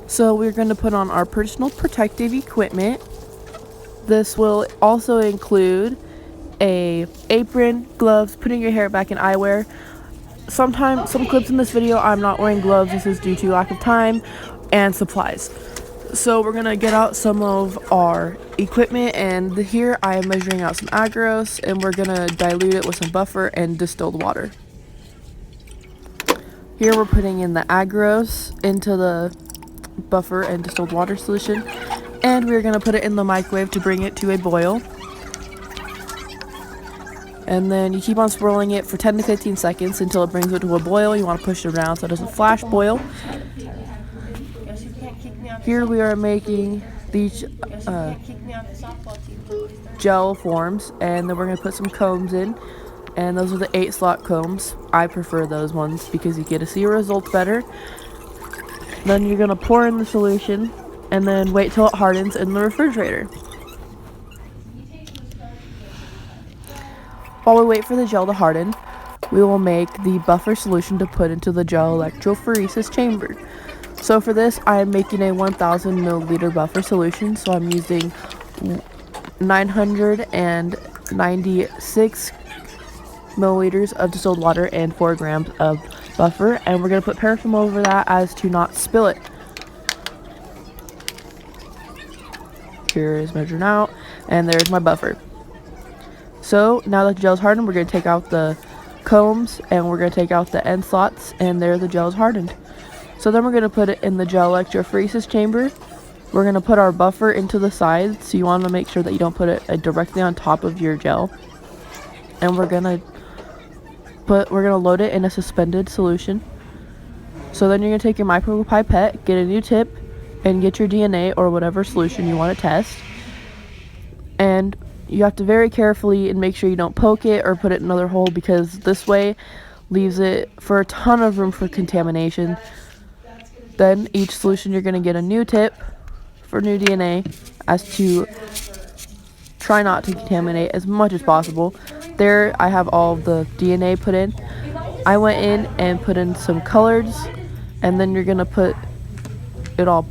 So we're going to put on our personal protective equipment. This will also include a apron, gloves, putting your hair back in eyewear. Sometimes, some clips in this video, I'm not wearing gloves. This is due to lack of time and supplies. So we're going to get out some of our equipment, and here I am measuring out some agarose, and we're going to dilute it with some buffer and distilled water. Here we're putting in the agarose into the buffer and distilled water solution, and we're going to put it in the microwave to bring it to a boil. And then you keep on swirling it for 10 to 15 seconds until it brings it to a boil. You want to push it around so it doesn't flash boil. Here we are making these gel forms, and then we're going to put some combs in, and those are the 8-slot combs. I prefer those ones because you get to see results better. Then you're going to pour in the solution and then wait till it hardens in the refrigerator. While we wait for the gel to harden, we will make the buffer solution to put into the gel electrophoresis chamber. So for this, I am making a 1000 milliliter buffer solution, so I'm using 996 milliliters of distilled water and 4 grams of buffer, and we're going to put paraffin over that as to not spill it. Here is measured out, and there's my buffer. So now that the gel's hardened, we're going to take out the combs, and we're going to take out the end slots, and there the gel's hardened. So then we're going to put it in the gel electrophoresis chamber. We're going to put our buffer into the sides, so you want to make sure that you don't put it directly on top of your gel. And we're going to load it in a suspended solution. So then you're going to take your micro pipette, get a new tip, and get your DNA or whatever solution you want to test. And you have to very carefully and make sure you don't poke it or put it in another hole, because this way leaves it for a ton of room for contamination. Then each solution you're going to get a new tip for new DNA as to try not to contaminate as much as possible. There I have all of the DNA put in. I went in and put in some colors, and then you're going to put it all